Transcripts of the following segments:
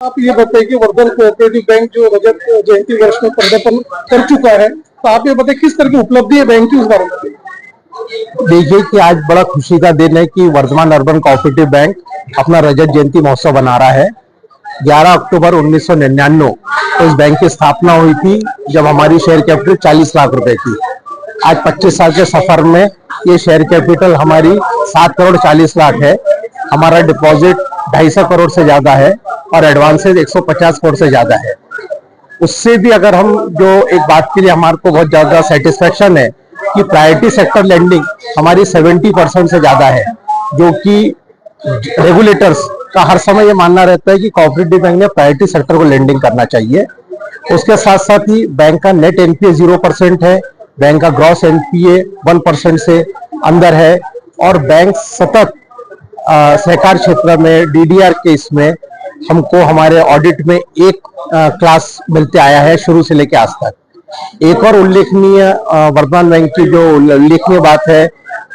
आप ये बताइए कि वर्धमान कोऑपरेटिव बैंक जो रजत जयंती वर्ष में पदार्पण कर चुका है, तो आप ये बताइए किस तरह की उपलब्धि है बैंक की, उस बारे में देखिए कि आज बड़ा खुशी का दिन है कि वर्धमान अर्बन कोऑपरेटिव बैंक अपना रजत जयंती महोत्सव बना रहा है। 11 अक्टूबर 1999 को इस बैंक की स्थापना हुई थी, जब हमारी शेयर कैपिटल 40 लाख रुपए थी। आज 25 साल के सफर में ये शेयर कैपिटल हमारी 7 करोड़ 40 लाख है। हमारा डिपॉजिट 250 करोड़ से ज्यादा है और एडवांसेज 150 करोड़ से ज्यादा है। उससे भी अगर हम जो एक बात के लिए हमारे को बहुत ज्यादा सेटिस्फेक्शन है कि प्रायोरिटी सेक्टर लेंडिंग हमारी 70% से ज्यादा है, जो कि रेगुलेटर्स का हर समय ये मानना रहता है कि कोऑपरेटिव बैंक ने प्रायोरिटी सेक्टर को लेंडिंग करना चाहिए। उसके साथ साथ ही बैंक का नेट एनपीए 0% है, बैंक का ग्रॉस एनपीए 1% से अंदर है और बैंक सतत सहकार क्षेत्र में डीडीआर केस में हमको हमारे ऑडिट में एक क्लास मिलते आया है शुरू से लेकर आज तक। एक और उल्लेखनीय वर्धमान बैंक की जो उल्लेखनीय बात है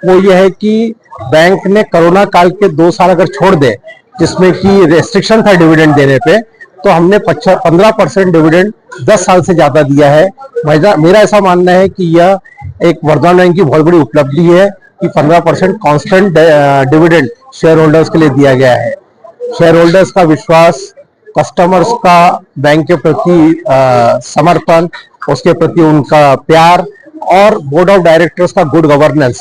वो ये है कि बैंक ने कोरोना काल के 2 साल अगर छोड़ दे, जिसमें कि रेस्ट्रिक्शन था डिविडेंड देने पे, तो हमने 15% डिविडेंड 10 साल से ज्यादा दिया है। मेरा ऐसा मानना है कि यह एक वर्धमान बैंक की बहुत बड़ी उपलब्धि है कि 15% कांस्टेंट डिविडेंड शेयर होल्डर्स के लिए दिया गया है। शेयर होल्डर्स का विश्वास, कस्टमर्स का बैंक के प्रति समर्पण, उसके प्रति उनका प्यार और बोर्ड ऑफ डायरेक्टर्स का गुड गवर्नेंस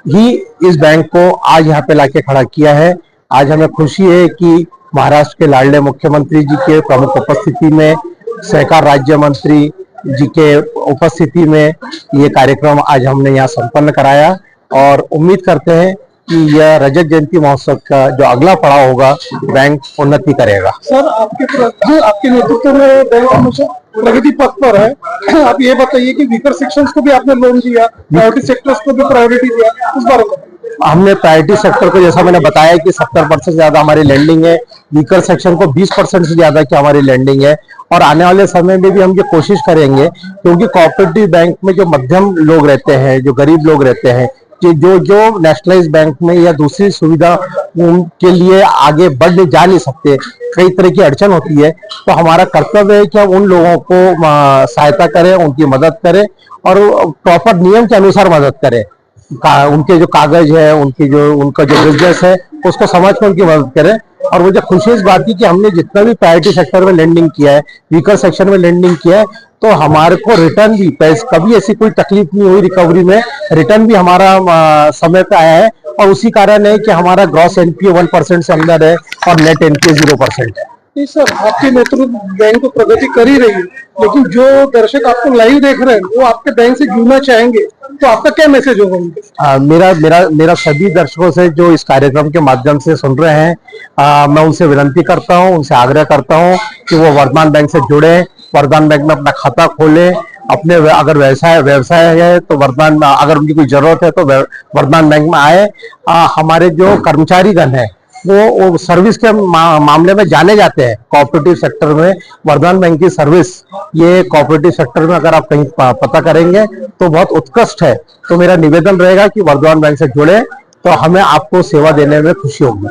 ही इस बैंक को आज यहाँ पे लाके खड़ा किया है। आज हमें खुशी है कि महाराष्ट्र के लाडले मुख्यमंत्री जी के प्रमुख उपस्थिति में, सहकार राज्य मंत्री जी के उपस्थिति में ये कार्यक्रम आज हमने यहाँ संपन्न कराया और उम्मीद करते हैं कि यह रजत जयंती महोत्सव का जो अगला पड़ाव होगा बैंक उन्नति करेगा। सर, आपके नेतृत्व में बैंक हमेशा प्रगति पथ पर है। आप ये बताइए कि वीकर सेक्शंस को भी आपने लोन दिया, प्रायोरिटी सेक्टर्स को भी प्रायोरिटी दिया, उस बारे में हमने प्रायोरिटी सेक्टर को, जैसा मैंने बताया कि 70% से ज्यादा हमारी लैंडिंग है, वीकर सेक्शन को 20% से ज्यादा की हमारी लैंडिंग है और आने वाले समय में भी हम ये कोशिश करेंगे, क्योंकि कोऑपरेटिव बैंक में जो मध्यम लोग रहते हैं, जो गरीब लोग रहते हैं, जो नेशनलाइज बैंक में या दूसरी सुविधा के लिए आगे बढ़ जा नहीं सकते, कई तरह की अड़चन होती है, तो हमारा कर्तव्य है कि हम उन लोगों को सहायता करें, उनकी मदद करें और प्रॉपर नियम के अनुसार मदद करें। उनके जो कागज है, उनका जो बिजनेस है, उसको समझ कर उनकी मदद करें। और मुझे खुशी इस बात की कि हमने जितना भी प्रायोरिटी सेक्टर में लेंडिंग किया है, वीकर सेक्शन में लेंडिंग किया है, तो हमारे को रिटर्न भी कभी ऐसी कोई तकलीफ नहीं हुई रिकवरी में, रिटर्न भी हमारा समय पे आया है और उसी कारण है कि हमारा ग्रॉस एनपीए 1% से अंदर है और नेट एनपीए 0% है। नहीं सर, आपके नेतृत्व बैंक को प्रगति कर ही रही है, लेकिन जो दर्शक आपको लाइव देख रहे हैं वो आपके बैंक से जुड़ना चाहेंगे, तो आपका क्या मैसेज होगा उनके? मेरा सभी दर्शकों से जो इस कार्यक्रम के माध्यम से सुन रहे हैं, मैं उनसे विनती करता हूं, उनसे आग्रह करता हूं कि वो वर्धमान बैंक से जुड़े, वर्धमान बैंक में अपना खाता खोले, अपने अगर व्यवसाय है तो वर्धमान, अगर उनकी कोई जरूरत है तो वर्धमान बैंक में आए। हमारे जो कर्मचारीगण है वो सर्विस के मामले में जाने जाते हैं कोऑपरेटिव सेक्टर में। वर्धमान बैंक की सर्विस ये कोऑपरेटिव सेक्टर में अगर आप कहीं पता करेंगे तो बहुत उत्कृष्ट है। तो मेरा निवेदन रहेगा कि वर्धमान बैंक से जुड़े, तो हमें आपको सेवा देने में खुशी होगी।